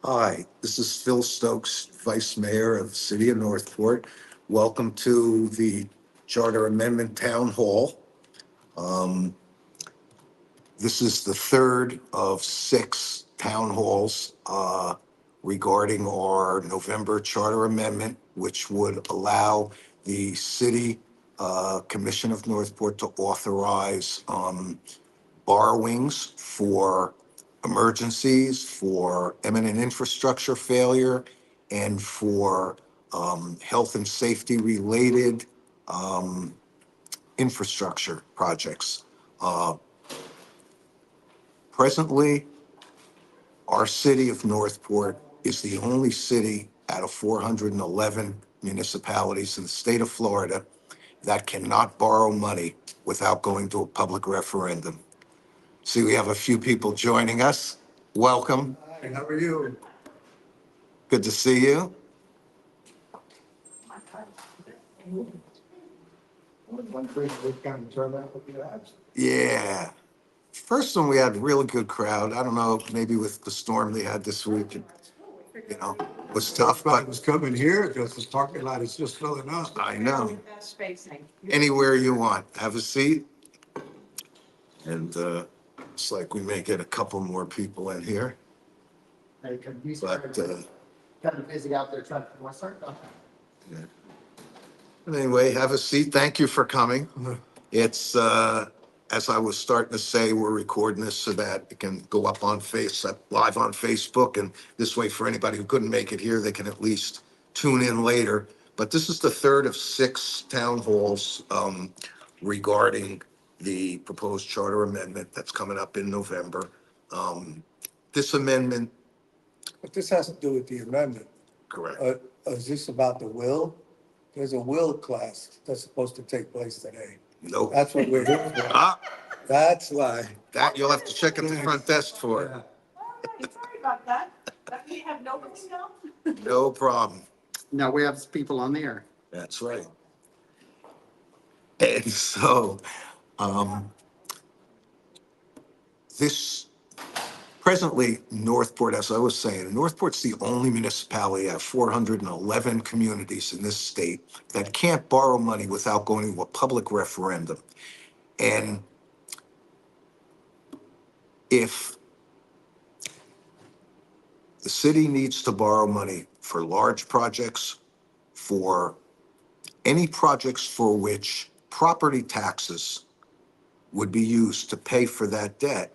Hi, this is Phil Stokes, Vice Mayor of the City of Northport. Welcome to the Charter Amendment Town Hall. This is the third of six town halls regarding our November Charter Amendment, which would allow the City Commission of Northport to authorize borrowings for emergencies, for imminent infrastructure failure, and for health and safety related infrastructure projects. Uh, Presently, our city of Northport is the only city out of 411 municipalities in the state of Florida that cannot borrow money without going to a public referendum. See, we have a few people joining us. Welcome. Hi, how are you? Good to see you. One thing we kind of turned out with the ads. Yeah. First one, we had a really good crowd. I don't know, maybe with the storm they had this week, was tough, I but was coming here because the parking lot is just filling up. I know. Anywhere you want, have a seat. And it's like we may get a couple more people in here, They can be but kind of busy out there trying to what's our yeah. But anyway, have a seat. Thank you for coming. It's, as I was starting to say, we're recording this so that it can go up on live on Facebook. And this way, for anybody who couldn't make it here, they can at least tune in later. But this is the third of six town halls regarding the proposed charter amendment that's coming up in November. This amendment, But this has to do with the amendment. correct, Is this about the will? There's a will class that's supposed to take place today. nope. That's what we're here for. Ah, That's why. that you'll have to check at the front desk for. Yeah. All right, sorry about that. That we have nobody now? No problem. No, we have people on the air. That's right. And so, this, presently, Northport, as I was saying, Northport's the only municipality out of 411 communities in this state that can't borrow money without going to a public referendum. And if the city needs to borrow money for large projects, for any projects for which property taxes would be used to pay for that debt,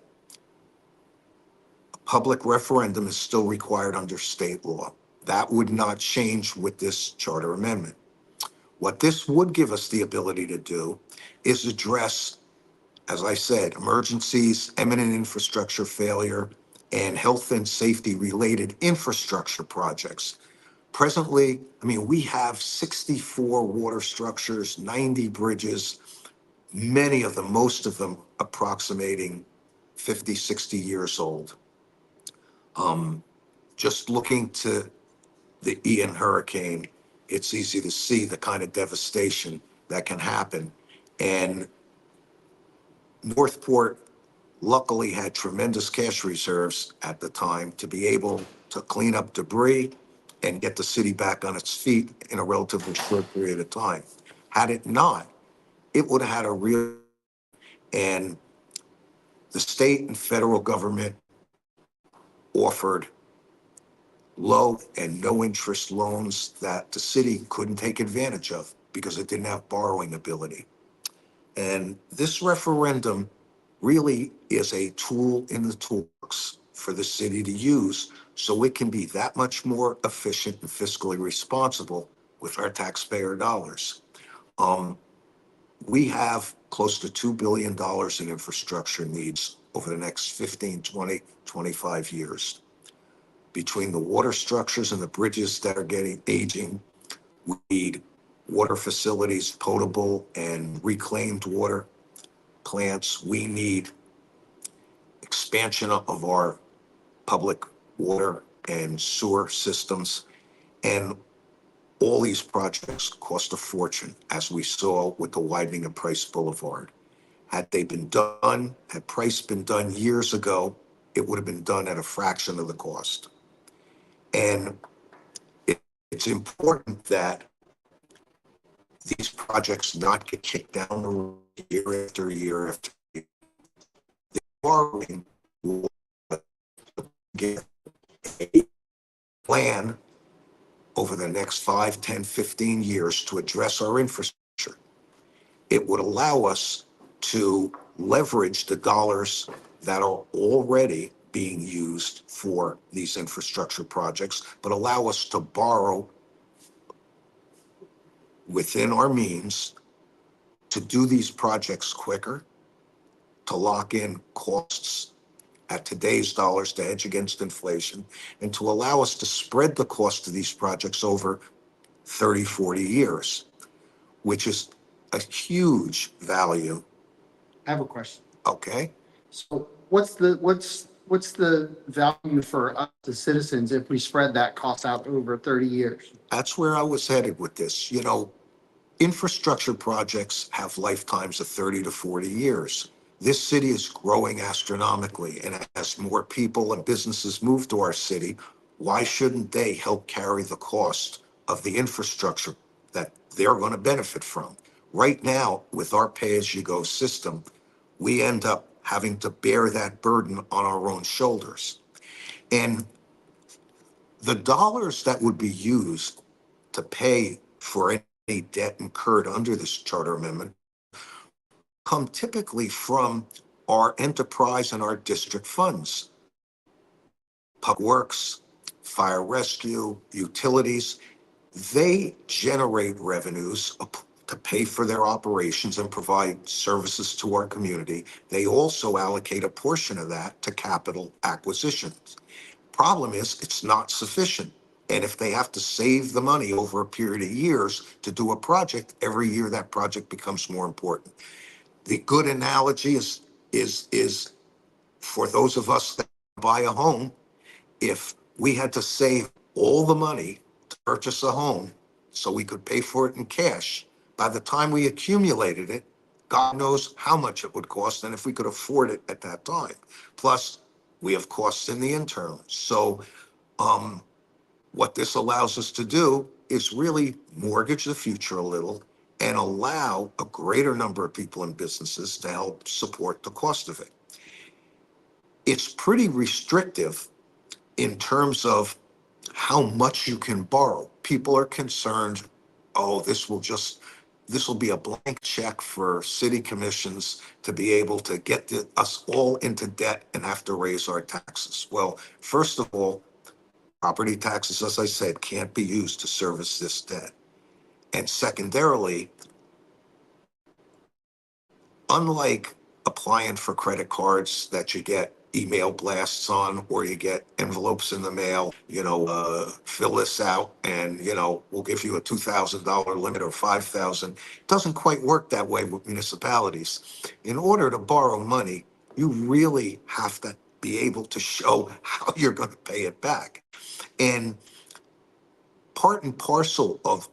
a public referendum is still required under state law. That would not change with this charter amendment. What this would give us the ability to do is address, as I said, emergencies, imminent infrastructure failure, and health and safety related infrastructure projects. Presently, we have 64 water structures, 90 bridges, many of them, most of them approximating 50, 60 years old. Just looking to the Ian hurricane, it's easy to see the kind of devastation that can happen. And Northport luckily had tremendous cash reserves at the time to be able to clean up debris and get the city back on its feet in a relatively short period of time. Had it not, it would have had a real, and the state and federal government offered low and no interest loans that the city couldn't take advantage of because it didn't have borrowing ability. And this referendum really is a tool in the toolbox for the city to use so it can be that much more efficient and fiscally responsible with our taxpayer dollars. We have close to $2 billion in infrastructure needs over the next 15, 20, 25 years. Between the water structures and the bridges that are getting aging, we need water facilities, potable and reclaimed water plants. We need expansion of our public water and sewer systems. And all these projects cost a fortune, as we saw with the widening of Price Boulevard. Had Price been done years ago, it would have been done at a fraction of the cost. And it's important that these projects not get kicked down the road year after year after year. The borrowing will get a plan over the next 5, 10, 15 years to address our infrastructure. It would allow us to leverage the dollars that are already being used for these infrastructure projects, but allow us to borrow within our means to do these projects quicker, to lock in costs at today's dollars to hedge against inflation, and to allow us to spread the cost of these projects over 30, 40 years, which is a huge value. I have a question. Okay. So what's the value for us, the citizens, if we spread that cost out over 30 years? That's where I was headed with this. Infrastructure projects have lifetimes of 30 to 40 years. This city is growing astronomically, and as more people and businesses move to our city, why shouldn't they help carry the cost of the infrastructure that they're going to benefit from? Right now, with our pay-as-you-go system, we end up having to bear that burden on our own shoulders. And the dollars that would be used to pay for any debt incurred under this charter amendment come typically from our enterprise and our district funds. Public Works, fire rescue, utilities, they generate revenues to pay for their operations and provide services to our community. They also allocate a portion of that to capital acquisitions. Problem is, it's not sufficient. And if they have to save the money over a period of years to do a project, every year that project becomes more important. The good analogy is for those of us that buy a home, if we had to save all the money to purchase a home so we could pay for it in cash, by the time we accumulated it, God knows how much it would cost and if we could afford it at that time. Plus, we have costs in the interim. So what this allows us to do is really mortgage the future a little and allow a greater number of people and businesses to help support the cost of it. It's pretty restrictive in terms of how much you can borrow. People are concerned, oh, this will be a blank check for city commissions to be able to get us all into debt and have to raise our taxes. Well, first of all, property taxes, as I said, can't be used to service this debt. And secondarily, unlike applying for credit cards that you get email blasts on, or you get envelopes in the mail, fill this out and, we'll give you a $2,000 limit or 5,000. It doesn't quite work that way with municipalities. In order to borrow money, you really have to be able to show how you're going to pay it back. And part and parcel of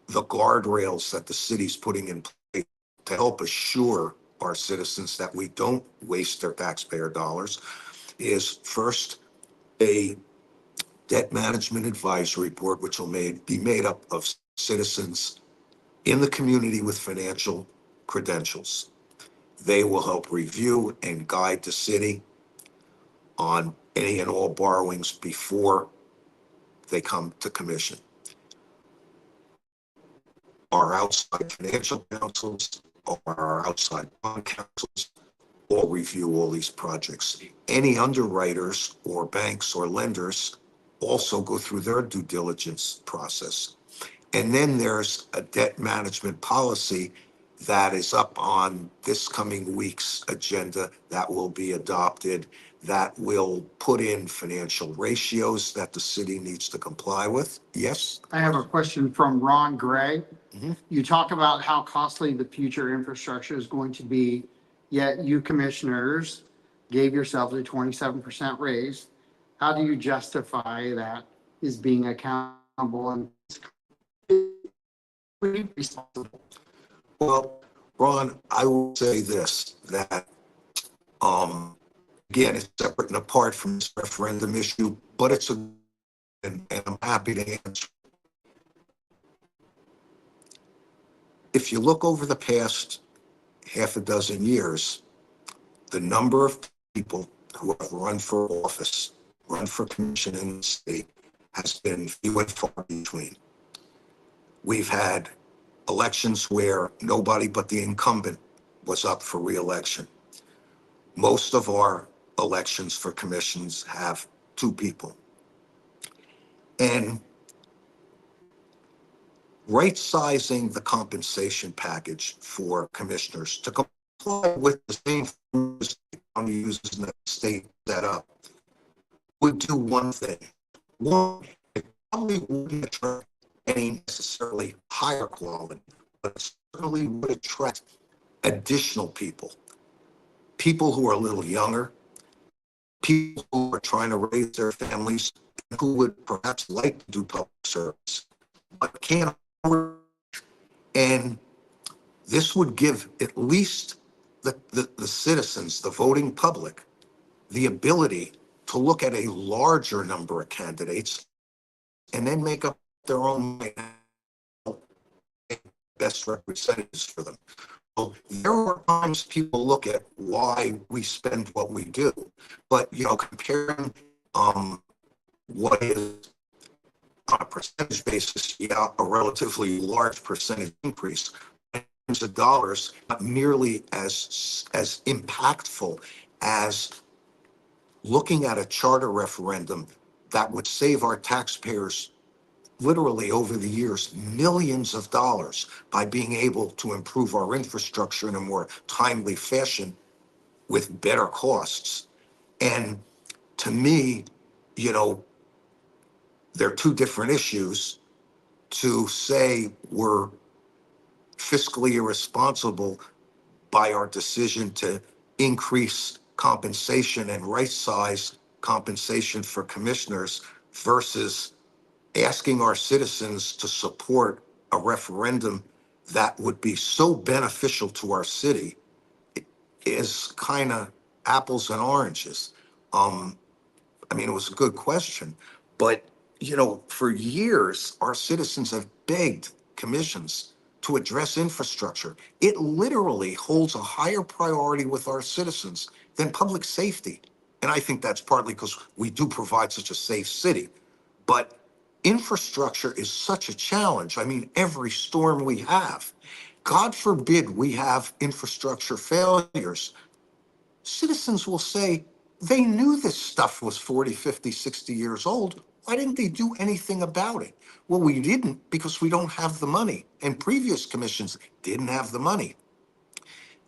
the guardrails that the city's putting in place to help assure our citizens that we don't waste their taxpayer dollars is first a debt management advisory board, which will be made up of citizens in the community with financial credentials. They will help review and guide the city on any and all borrowings before they come to commission. Our outside financial counsels, our outside bond counsels, all review all these projects. Any underwriters or banks or lenders also go through their due diligence process. And then there's a debt management policy that is up on this coming week's agenda that will be adopted, that will put in financial ratios that the city needs to comply with. Yes? I have a question from Ron Gray. Mhm. You talk about how costly the future infrastructure is going to be, yet you commissioners gave yourselves a 27% raise. How do you justify that is being accountable and responsible? Well, Ron, I will say this, that Again, it's separate and apart from this referendum issue, but it's and I'm happy to answer. If you look over the past half a dozen years, the number of people who have run for office, run for commission in the state, has been few and far between. We've had elections where nobody but the incumbent was up for reelection. Most of our elections for commissions have two people. And right sizing the compensation package for commissioners to comply with the same formulas the county uses in the state set up would do one thing. One, it probably wouldn't attract any necessarily higher quality, but it certainly would attract additional people. People who are a little younger, people who are trying to raise their families, who would perhaps like to do public service, but can't afford. And this would give at least the citizens, the voting public, the ability to look at a larger number of candidates and then make up their own mind, best representatives for them. So there are times people look at why we spend what we do, but comparing what is on a percentage basis, yeah, a relatively large percentage increase in terms of dollars, not nearly as impactful as looking at a charter referendum that would save our taxpayers literally over the years millions of dollars by being able to improve our infrastructure in a more timely fashion with better costs. And to me, they're two different issues. To say we're fiscally irresponsible by our decision to increase compensation and right size compensation for commissioners versus asking our citizens to support a referendum that would be so beneficial to our city is kind of apples and oranges. It was a good question, but for years, our citizens have begged commissions to address infrastructure. It literally holds a higher priority with our citizens than public safety. And I think that's partly because we do provide such a safe city. But infrastructure is such a challenge. Every storm we have, God forbid we have infrastructure failures, citizens will say, they knew this stuff was 40, 50, 60 years old. Why didn't they do anything about it? Well, we didn't because we don't have the money, and previous commissions didn't have the money.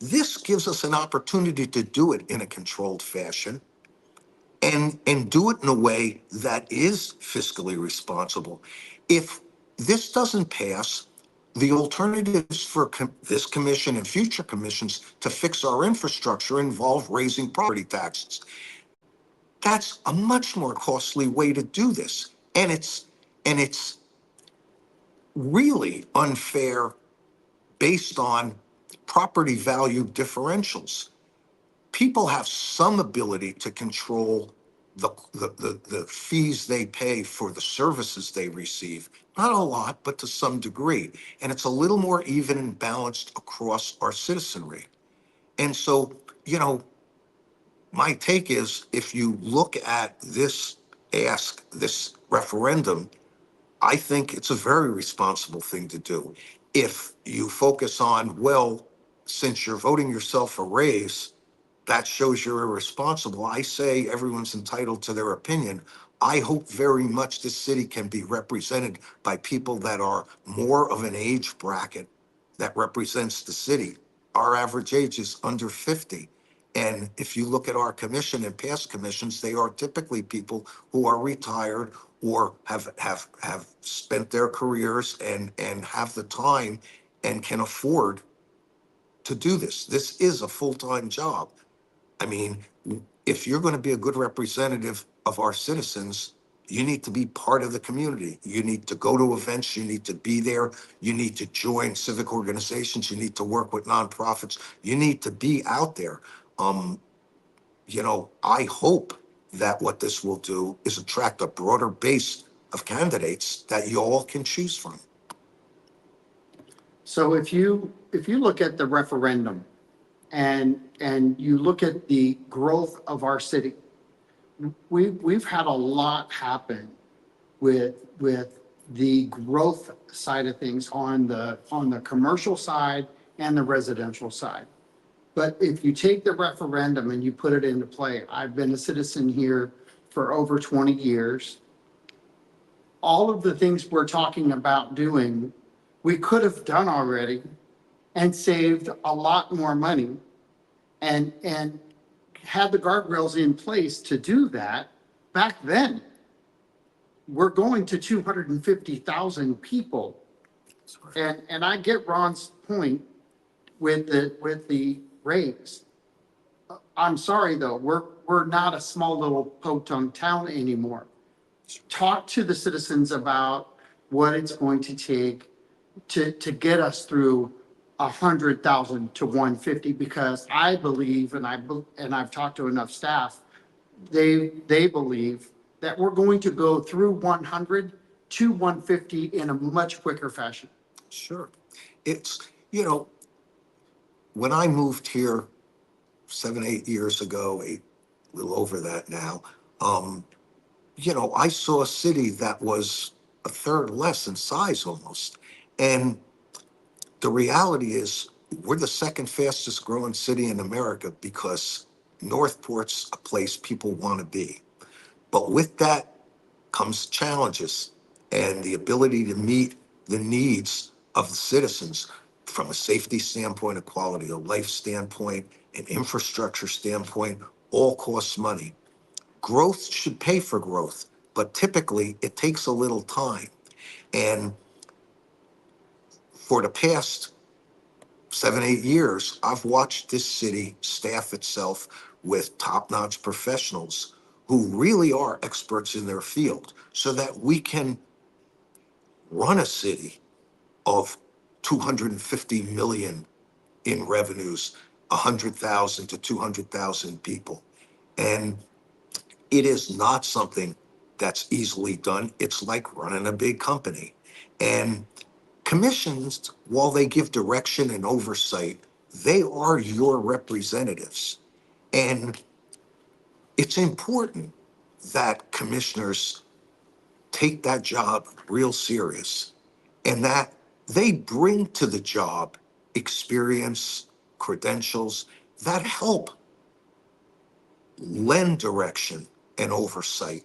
This gives us an opportunity to do it in a controlled fashion and do it in a way that is fiscally responsible. If this doesn't pass, the alternatives for this commission and future commissions to fix our infrastructure involve raising property taxes. That's a much more costly way to do this. And it's really unfair based on property value differentials. People have some ability to control the fees they pay for the services they receive. Not a lot, but to some degree. And it's a little more even and balanced across our citizenry. And so, my take is if you look at this referendum, I think it's a very responsible thing to do. If you focus on, well, since you're voting yourself a raise, that shows you're irresponsible. I say everyone's entitled to their opinion. I hope very much this city can be represented by people that are more of an age bracket that represents the city. Our average age is under 50. And if you look at our commission and past commissions, they are typically people who are retired or have spent their careers and have the time and can afford to do this. This is a full-time job. I mean, if you're going to be a good representative of our citizens, you need to be part of the community. You need to go to events. You need to be there. You need to join civic organizations. You need to work with nonprofits. You need to be out there. I hope that what this will do is attract a broader base of candidates that you all can choose from. So if you look at the referendum and you look at the growth of our city, we've had a lot happen with the growth side of things on the commercial side and the residential side. But if you take the referendum and you put it into play, I've been a citizen here for over 20 years. All of the things we're talking about doing, we could have done already and saved a lot more money and had the guardrails in place to do that back then. We're going to 250,000 people. And I get Ron's point with the raise. I'm sorry, though, we're not a small little podunk town anymore. Talk to the citizens about what it's going to take to get us through 100,000 to 150, because I believe, and I've talked to enough staff, they believe that we're going to go through 100 to 150 in a much quicker fashion. Sure. It's, when I moved here 7, 8 years ago, a little over that now, I saw a city that was a third less in size almost. And the reality is, we're the second fastest growing city in America because Northport's a place people want to be. But with that comes challenges and the ability to meet the needs of the citizens from a safety standpoint, a quality of life standpoint, an infrastructure standpoint, all costs money. Growth should pay for growth, but typically it takes a little time. And for the past 7, 8 years, I've watched this city staff itself with top-notch professionals who really are experts in their field so that we can run a city of 250 million in revenues, 100,000 to 200,000 people. And it is not something that's easily done. It's like running a big company. And commissions, while they give direction and oversight, they are your representatives. And it's important that commissioners take that job real serious and that they bring to the job experience, credentials that help lend direction and oversight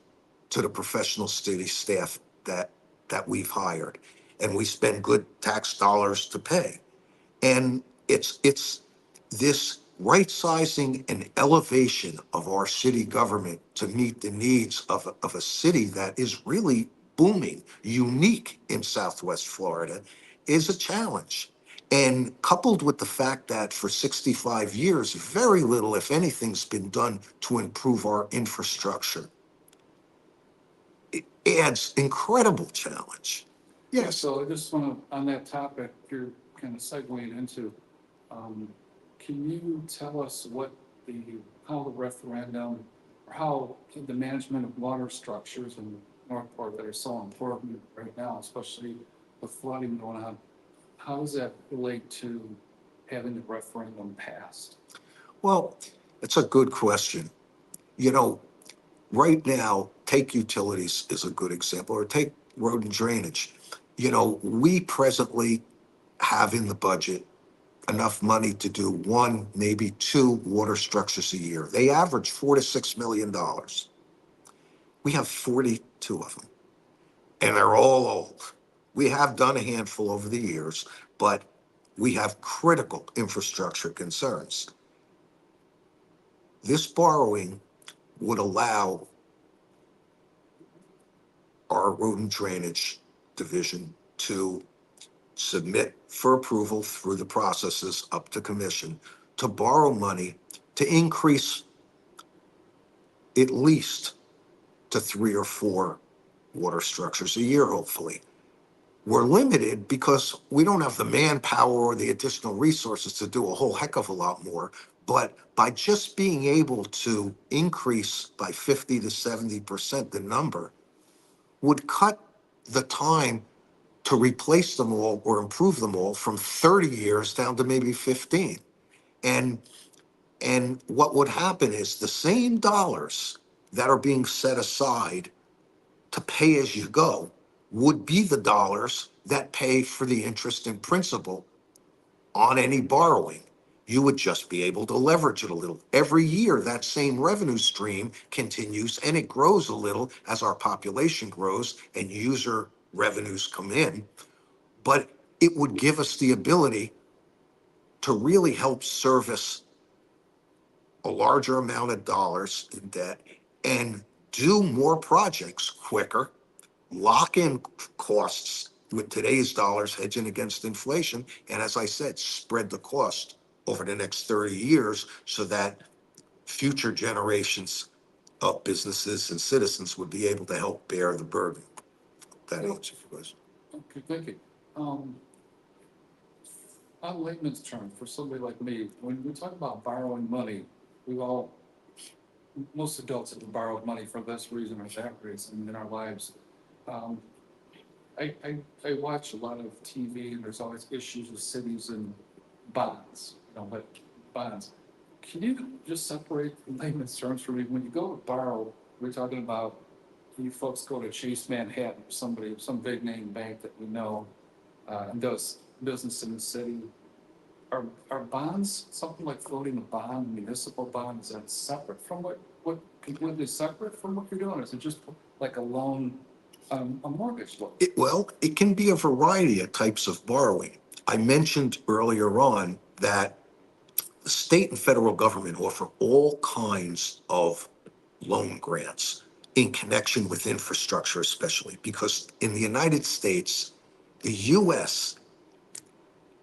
to the professional city staff that we've hired, and we spend good tax dollars to pay. And it's this right sizing and elevation of our city government to meet the needs of a city that is really booming, unique in Southwest Florida, is a challenge. And coupled with the fact that for 65 years, very little, if anything's been done to improve our infrastructure, it adds incredible challenge. Yeah, so I just want to, on that topic, you're kind of segueing into, can you tell us how the referendum, or how the management of water structures in Northport that are so important right now, especially with flooding going on, how does that relate to having the referendum passed? Well, it's a good question. Right now, take utilities as a good example, or take road and drainage. We presently have in the budget enough money to do 1, maybe 2 water structures a year. They average $4 to $6 million. We have 42 of them, and they're all old. We have done a handful over the years, but we have critical infrastructure concerns. This borrowing would allow our road and drainage division to submit for approval through the processes up to commission to borrow money to increase at least to 3 or 4 water structures a year, hopefully. We're limited because we don't have the manpower or the additional resources to do a whole heck of a lot more, But by just being able to increase by 50 to 70% the number would cut the time to replace them all or improve them all from 30 years down to maybe 15. And what would happen is the same dollars that are being set aside to pay as you go would be the dollars that pay for the interest and principal on any borrowing. You would just be able to leverage it a little. Every year, that same revenue stream continues and it grows a little as our population grows and user revenues come in. But it would give us the ability to really help service a larger amount of dollars in debt and do more projects quicker, lock in costs with today's dollars hedging against inflation. And as I said, spread the cost over the next 30 years so that future generations of businesses and citizens would be able to help bear the burden. That answers your question. Okay, thank you. On layman's terms, for somebody like me, when we talk about borrowing money, we all, most adults have borrowed money for this reason or that reason in our lives. Um, I watch a lot of TV and there's always issues with cities and bonds, but bonds. Can you just separate in layman's terms for me? When you go to borrow, we're talking about you folks go to Chase Manhattan, somebody, some big name bank that we know, and does business in the city. Are bonds, something like floating a bond, municipal bond, is that separate from what completely separate from what you're doing? Or is it just like a loan, a mortgage loan? Well, it can be a variety of types of borrowing. I mentioned earlier on that the state and federal government offer all kinds of loan grants in connection with infrastructure, especially because in the United States, the US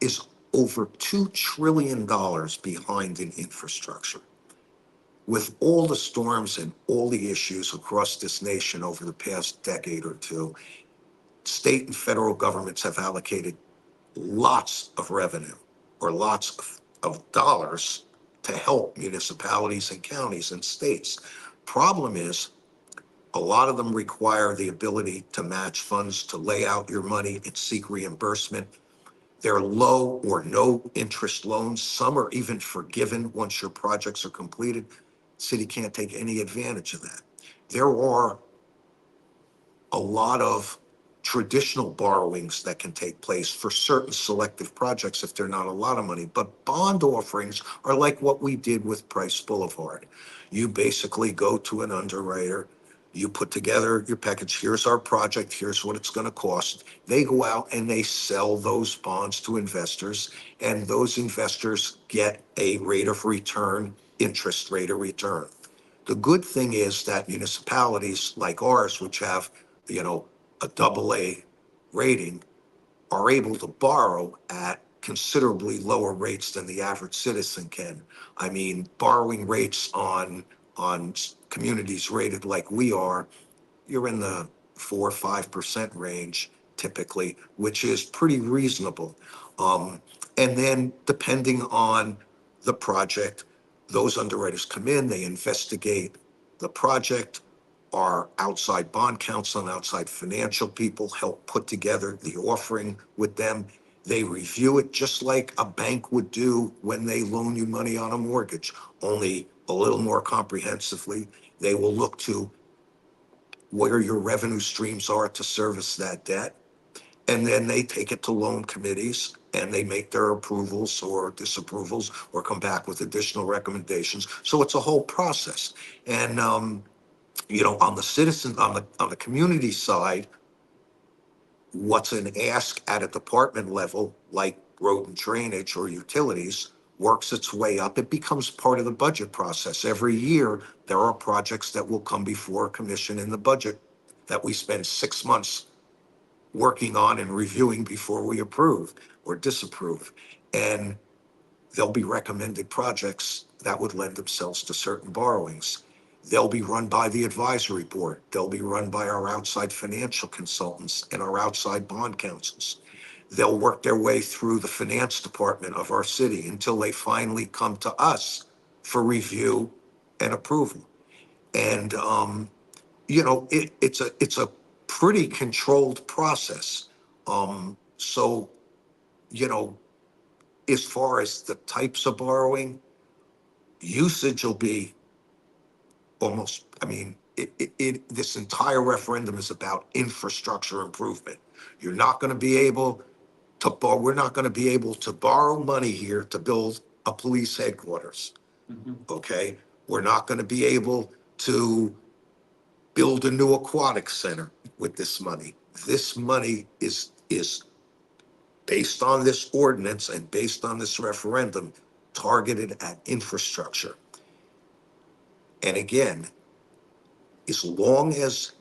is over $2 trillion behind in infrastructure. With all the storms and all the issues across this nation over the past decade or two, state and federal governments have allocated lots of revenue or lots of dollars to help municipalities and counties and states. Problem is, a lot of them require the ability to match funds, to lay out your money and seek reimbursement. They're low or no interest loans. Some are even forgiven once your projects are completed. City can't take any advantage of that. There are a lot of traditional borrowings that can take place for certain selective projects if they're not a lot of money. But bond offerings are like what we did with Price Boulevard. You basically go to an underwriter, you put together your package. Here's our project. Here's what it's going to cost. They go out and they sell those bonds to investors, and those investors get a rate of return, interest rate of return. The good thing is that municipalities like ours, which have, a double A rating, are able to borrow at considerably lower rates than the average citizen can. I mean, borrowing rates on communities rated like we are, you're in the 4 or 5% range typically, which is pretty reasonable. And then depending on the project, those underwriters come in, they investigate the project. Our outside bond counsel and outside financial people help put together the offering with them. They review it just like a bank would do when they loan you money on a mortgage, only a little more comprehensively. They will look to where your revenue streams are to service that debt. And then they take it to loan committees and they make their approvals or disapprovals or come back with additional recommendations. So it's a whole process. And, on the citizen, on the community side, what's an ask at a department level, like road and drainage or utilities, works its way up. It becomes part of the budget process. Every year, there are projects that will come before a commission in the budget that we spend 6 months working on and reviewing before we approve or disapprove. And there'll be recommended projects that would lend themselves to certain borrowings. They'll be run by the advisory board. They'll be run by our outside financial consultants and our outside bond counsels. They'll work their way through the finance department of our city until they finally come to us for review and approval. And, it's a pretty controlled process. So, you know, as far as the types of borrowing, usage will be almost, I mean, this entire referendum is about infrastructure improvement. You're not gonna be able we're not gonna be able to borrow money here to build a police headquarters, Mhm. okay? We're not gonna be able to build a new aquatic center with this money. This money is based on this ordinance and based on this referendum, targeted at infrastructure. And again, as long as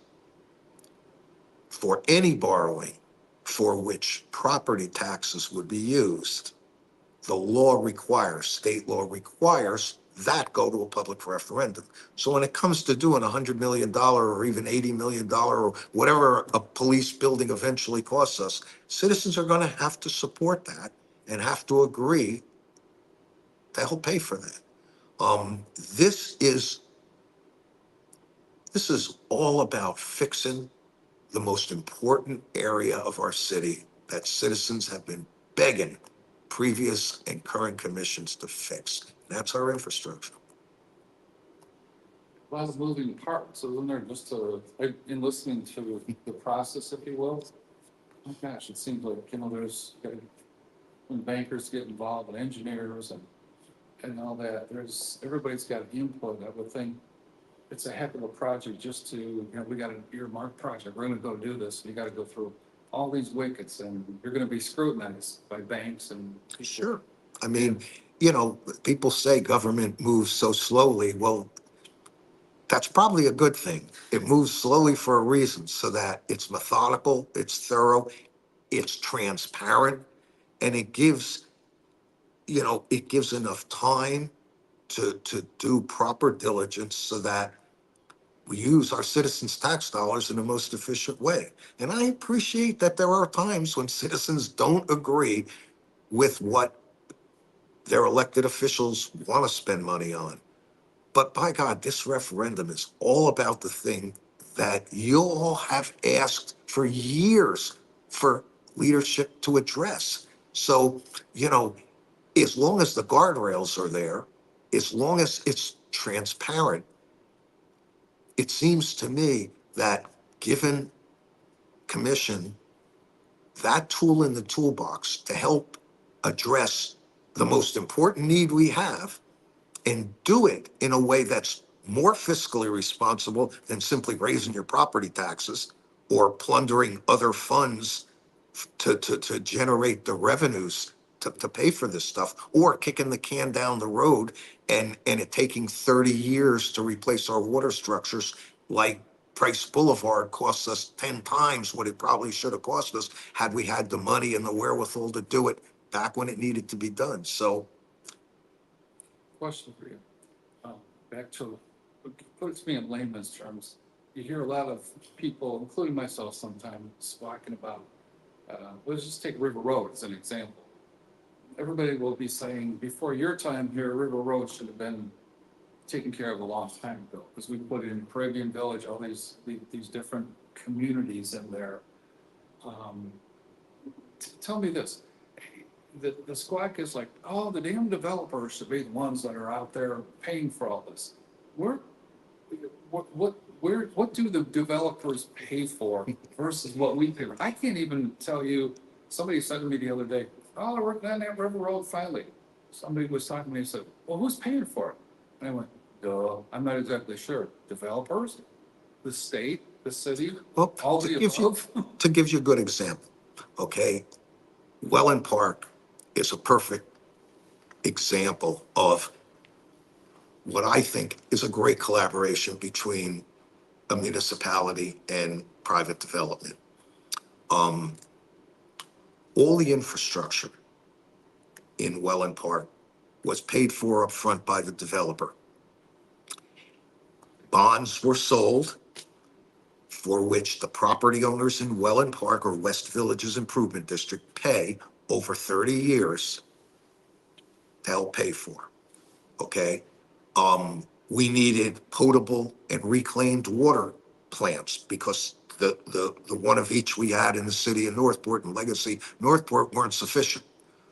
for any borrowing for which property taxes would be used, the law requires, state law requires that go to a public referendum. So when it comes to doing $100 million or even $80 million or whatever a police building eventually costs us, citizens are going to have to support that and have to agree they'll pay for that. Um, this is this is all about fixing the most important area of our city that citizens have been begging previous and current commissions to fix. That's our infrastructure. A lot of moving parts, isn't there, just in listening to the process, if you will? Oh gosh, it seems like, when bankers get involved, and engineers and all that, everybody's got input. I would think it's a heck of a project just to, we got an earmarked project, we're gonna go do this, you gotta go through all these wickets, and you're gonna be scrutinized by banks and people. Sure. I mean, people say government moves so slowly. Well, that's probably a good thing. It moves slowly for a reason, so that it's methodical, it's thorough, it's transparent, and it gives enough time to do proper diligence so that we use our citizens' tax dollars in the most efficient way. And I appreciate that there are times when citizens don't agree with what their elected officials want to spend money on. But by God, this referendum is all about the thing that you all have asked for years for leadership to address. So, as long as the guardrails are there, as long as it's transparent, it seems to me that given commission that tool in the toolbox to help address the most important need we have and do it in a way that's more fiscally responsible than simply raising your property taxes or plundering other funds to generate the revenues to pay for this stuff, or kicking the can down the road and it taking 30 years to replace our water structures, like Price Boulevard costs us 10 times what it probably should have cost us had we had the money and the wherewithal to do it back when it needed to be done. So, Question for you. Back to, put it to me in layman's terms. You hear a lot of people, including myself sometimes, talking about, let's just take River Road as an example. Everybody will be saying, before your time here, River Road should have been taken care of a long time ago, because we put in Caribbean Village, all these different communities in there. Tell me this, the squawk is like, oh, the damn developers should be the ones that are out there paying for all this. What do the developers pay for versus what we pay for? I can't even tell you, somebody said to me the other day, oh, we're working on that River Road finally. Somebody was talking to me and said, well, who's paying for it? And I went, duh, I'm not exactly sure. Developers, the state, the city, well, all the above? to give you a good example, okay? Welland Park is a perfect example of what I think is a great collaboration between a municipality and private development. Um, all the infrastructure in Welland Park was paid for upfront by the developer. Bonds were sold for which the property owners in Welland Park or West Villages Improvement District pay over 30 years to help pay for, okay? We needed potable and reclaimed water plants because the one of each we had in the city of Northport and Legacy Northport weren't sufficient.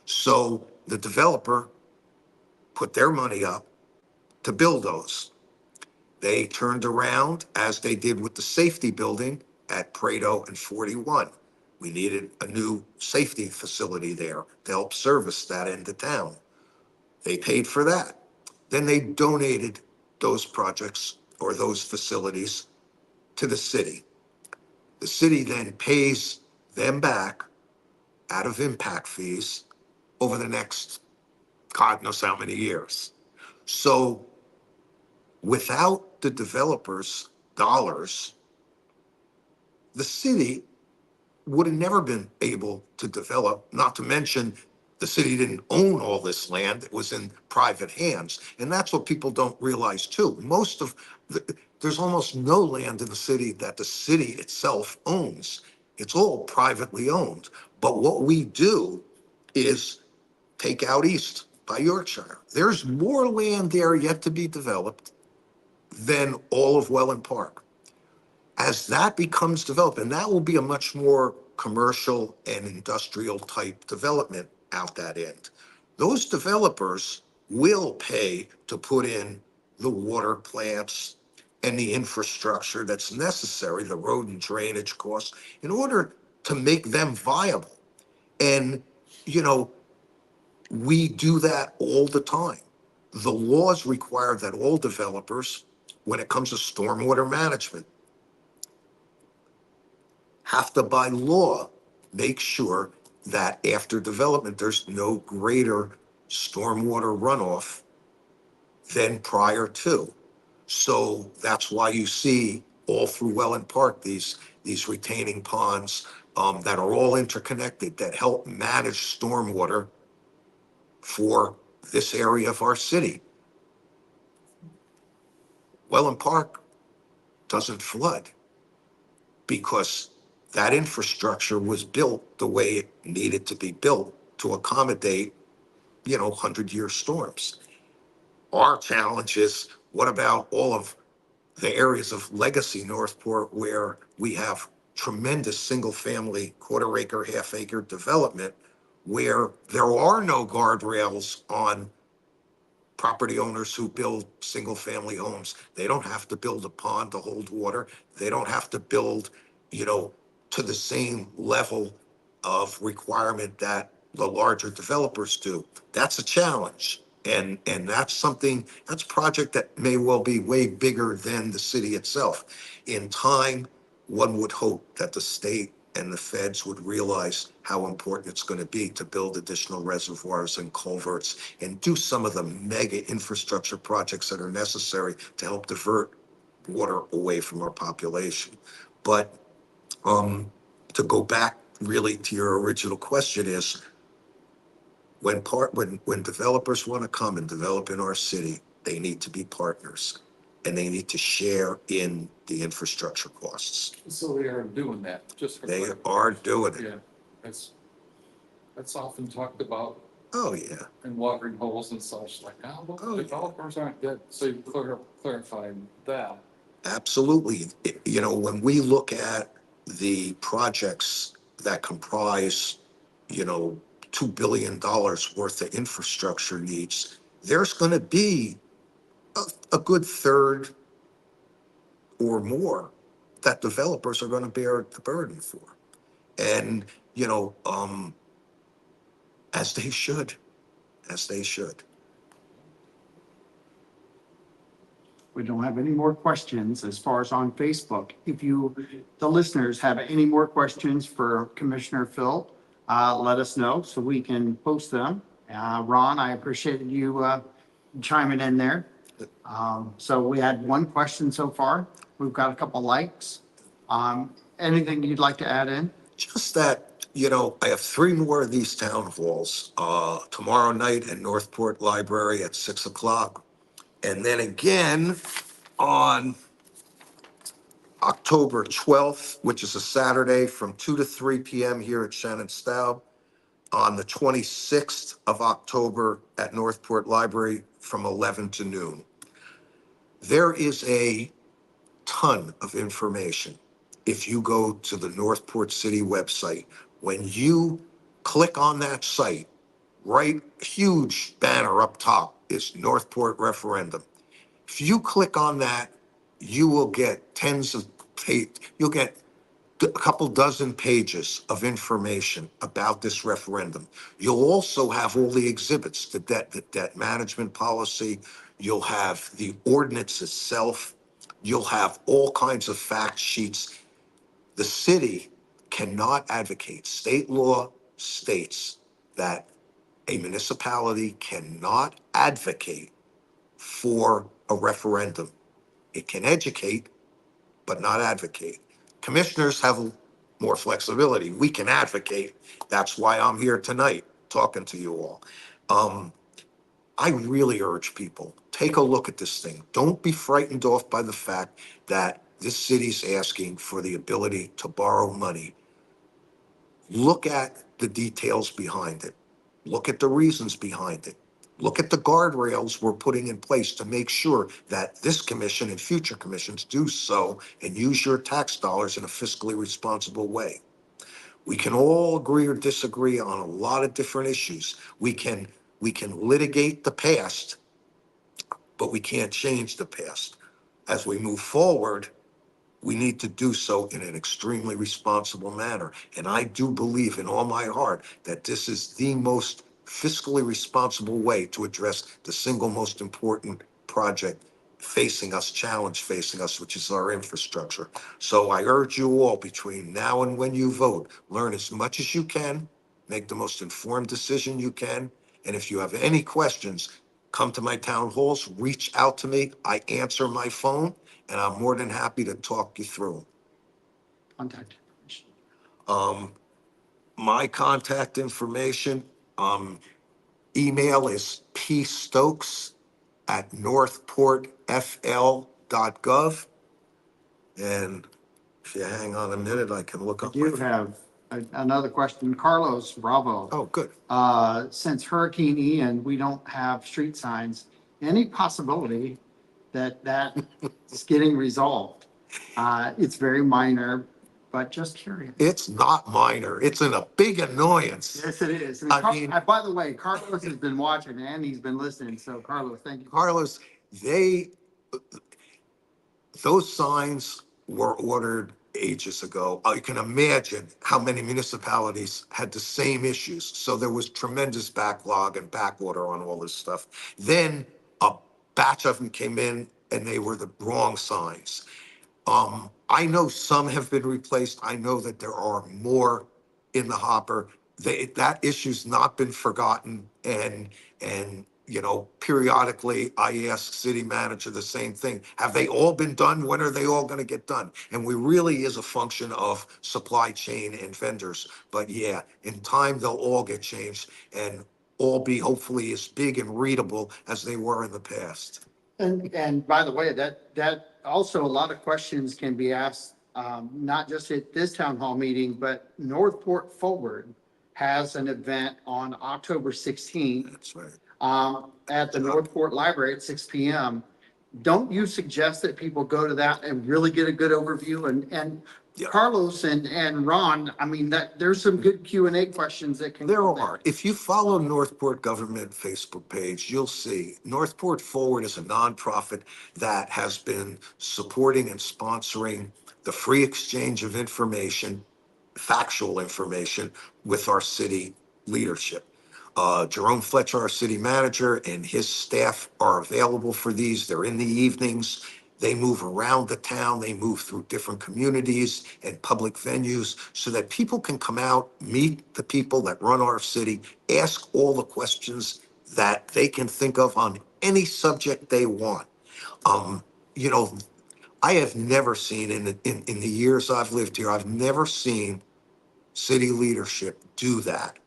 So the developer put their money up to build those. They turned around, as they did with the safety building at Prado and 41. We needed a new safety facility there to help service that end of town. They paid for that. Then they donated those projects or those facilities to the city. The city then pays them back out of impact fees over the next God knows how many years. So without the developers' dollars, the city would have never been able to develop, not to mention the city didn't own all this land. It was in private hands. And that's what people don't realize too. There's almost no land in the city that the city itself owns. It's all privately owned. But what we do is take out east by Yorkshire. There's more land there yet to be developed than all of Welland Park. As that becomes developed, and that will be a much more commercial and industrial type development out that end. Those developers will pay to put in the water plants and the infrastructure that's necessary, the road and drainage costs, in order to make them viable. And, you know, we do that all the time. The laws require that all developers, when it comes to stormwater management, have to by law make sure that after development, there's no greater stormwater runoff than prior to. So that's why you see all through Welland Park, these retaining ponds that are all interconnected that help manage stormwater for this area of our city. Welland Park doesn't flood because that infrastructure was built the way it needed to be built to accommodate, 100-year storms. Our challenge is, what about all of the areas of legacy Northport where we have tremendous single-family, quarter-acre, half-acre development where there are no guardrails on property owners who build single-family homes? They don't have to build a pond to hold water. They don't have to build, to the same level of requirement that the larger developers do. That's a challenge. And that's a project that may well be way bigger than the city itself. In time, one would hope that the state and the feds would realize how important it's going to be to build additional reservoirs and culverts and do some of the mega infrastructure projects that are necessary to help divert water away from our population. But to go back really to your original question is, when developers want to come and develop in our city, they need to be partners and they need to share in the infrastructure costs. So they are doing that, just for. They are doing it. Yeah, that's often talked about Oh, yeah. in watering holes and such, like, well, Oh, yeah. developers aren't good, so you clarified that. Absolutely. When we look at the projects that comprise, $2 billion worth of infrastructure needs, there's going to be a good third or more that developers are going to bear the burden for. And, as they should, as they should. We don't have any more questions as far as on Facebook. If the listeners have any more questions for Commissioner Phil, let us know so we can post them. Ron, I appreciated you chiming in there. So we had one question so far. We've got a couple likes. Anything you'd like to add in? Just that, I have 3 more of these town halls, tomorrow night in Northport Library at 6:00. And then again on October 12th, which is a Saturday, from 2 to 3 p.m. here at Shannon Staub. On the 26th of October at Northport Library from 11 to noon. There is a ton of information. If you go to the Northport City website, when you click on that site, right, huge banner up top is Northport referendum. If you click on that, you will get you'll get a couple dozen pages of information about this referendum. You'll also have all the exhibits, the debt management policy. You'll have the ordinance itself. You'll have all kinds of fact sheets. The city cannot advocate. State law states that a municipality cannot advocate for a referendum. It can educate, but not advocate. Commissioners have more flexibility. We can advocate. That's why I'm here tonight, talking to you all. I really urge people, take a look at this thing. Don't be frightened off by the fact that this city's asking for the ability to borrow money. Look at the details behind it. Look at the reasons behind it. Look at the guardrails we're putting in place to make sure that this commission and future commissions do so and use your tax dollars in a fiscally responsible way. We can all agree or disagree on a lot of different issues. We can litigate the past, but we can't change the past. As we move forward, we need to do so in an extremely responsible manner. And I do believe in all my heart that this is the most fiscally responsible way to address the single most important project challenge facing us, which is our infrastructure. So I urge you all, between now and when you vote, learn as much as you can, make the most informed decision you can. And if you have any questions, come to my town halls, reach out to me. I answer my phone, and I'm more than happy to talk you through. Contact information. My contact information, email is pstokes@northportfl.gov. And if you hang on a minute, I can look I up do my, have another question. Carlos Bravo. oh, good. Since Hurricane Ian, we don't have street signs. Any possibility that that's getting resolved? It's very minor, but just curious. It's not minor. It's a big annoyance. Yes, it is. And I mean- by the way, Carlos has been watching and he's been listening. So Carlos, thank you. Carlos, those signs were ordered ages ago. You can imagine how many municipalities had the same issues. So there was tremendous backlog and backorder on all this stuff. Then a batch of them came in and they were the wrong signs. I know some have been replaced. I know that there are more in the hopper. That issue's not been forgotten. And, periodically I ask city manager the same thing. Have they all been done? When are they all going to get done? And we really is a function of supply chain and vendors. But yeah, in time, they'll all get changed and all be hopefully as big and readable as they were in the past. And by the way, that also a lot of questions can be asked, not just at this town hall meeting, but Northport Forward has an event on October 16th, That's right. at the Northport Library at 6 p.m. Don't you suggest that people go to that and really get a good overview? And Yeah. Carlos and Ron, I mean, there's some good Q&A questions that can. There come are. If you follow Northport Government Facebook page, you'll see Northport Forward is a nonprofit that has been supporting and sponsoring the free exchange of information, factual information, with our city leadership. Jerome Fletcher, our city manager, and his staff are available for these. They're in the evenings. They move around the town. They move through different communities and public venues so that people can come out, meet the people that run our city, ask all the questions that they can think of on any subject they want. Um, you know, I have never seen in the years I've lived here, I've never seen city leadership do that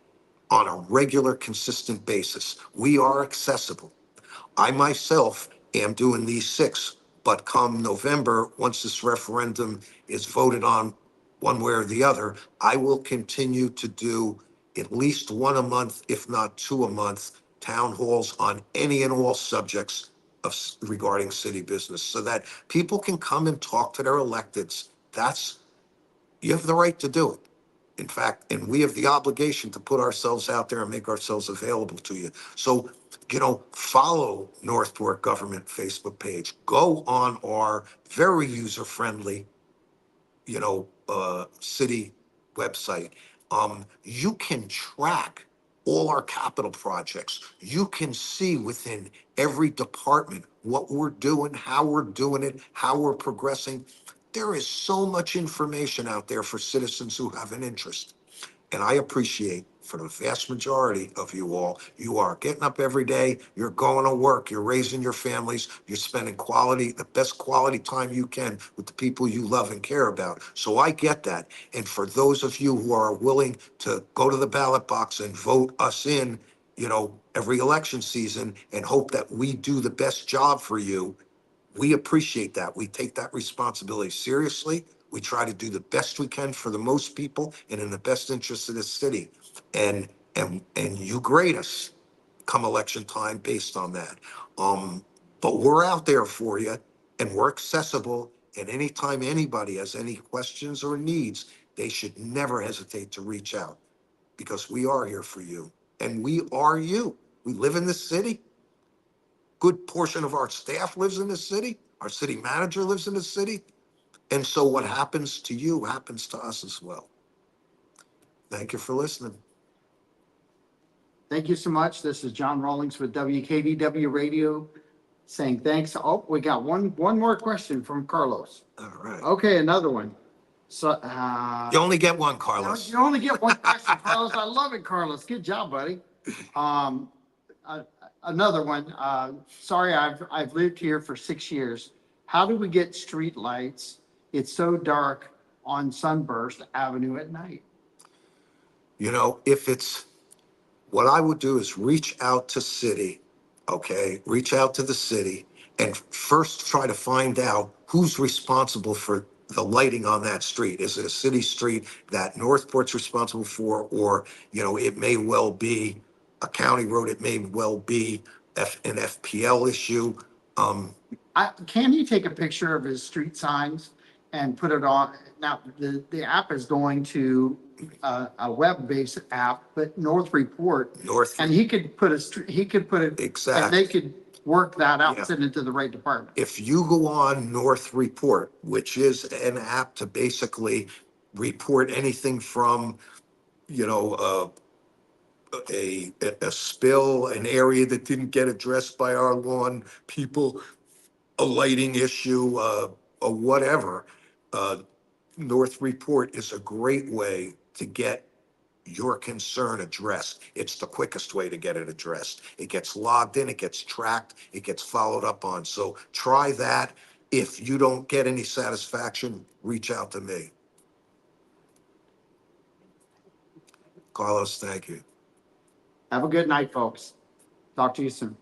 on a regular, consistent basis. We are accessible. I myself am doing these 6, but come November, once this referendum is voted on one way or the other, I will continue to do at least one a month, if not 2 a month, town halls on any and all subjects regarding city business so that people can come and talk to their electeds. You have the right to do it. In fact, and we have the obligation to put ourselves out there and make ourselves available to you. So, follow Northport Government Facebook page. Go on our very user-friendly, city website. You can track all our capital projects. You can see within every department what we're doing, how we're doing it, how we're progressing. There is so much information out there for citizens who have an interest. And I appreciate for the vast majority of you all, you are getting up every day, you're going to work, you're raising your families, you're spending the best quality time you can with the people you love and care about. So I get that. And for those of you who are willing to go to the ballot box and vote us in, every election season and hope that we do the best job for you, we appreciate that. We take that responsibility seriously. We try to do the best we can for the most people and in the best interest of the city. And you grade us come election time based on that. But we're out there for you and we're accessible. And anytime anybody has any questions or needs, they should never hesitate to reach out because we are here for you. And we are you. We live in the city. Good portion of our staff lives in the city. Our city manager lives in the city. And so what happens to you happens to us as well. Thank you for listening. Thank you so much. This is John Rawlings with WKVW Radio saying thanks. Oh, we got one more question from Carlos. All right. Okay, another one. So, You only get one, Carlos. you only get one question, Carlos. I love it, Carlos. Good job, buddy. Another one. Sorry, I've lived here for 6 years. How do we get street lights? It's so dark on Sunburst Avenue at night. What I would do is reach out to city, okay? Reach out to the city and first try to find out who's responsible for the lighting on that street. Is it a city street that Northport's responsible for? Or, it may well be a county road. It may well be an FPL issue. Can he take a picture of his street signs and put it on? Now, the app is going to a web-based app, but North Report, and he could put it, Exactly. and they could work that out, Yeah. send it to the right department. If you go on North Report, which is an app to basically report anything from, a spill, an area that didn't get addressed by our lawn people, a lighting issue, or whatever, North Report is a great way to get your concern addressed. It's the quickest way to get it addressed. It gets logged in, it gets tracked, it gets followed up on. So try that. If you don't get any satisfaction, reach out to me. Carlos, thank you. Have a good night, folks. Talk to you soon.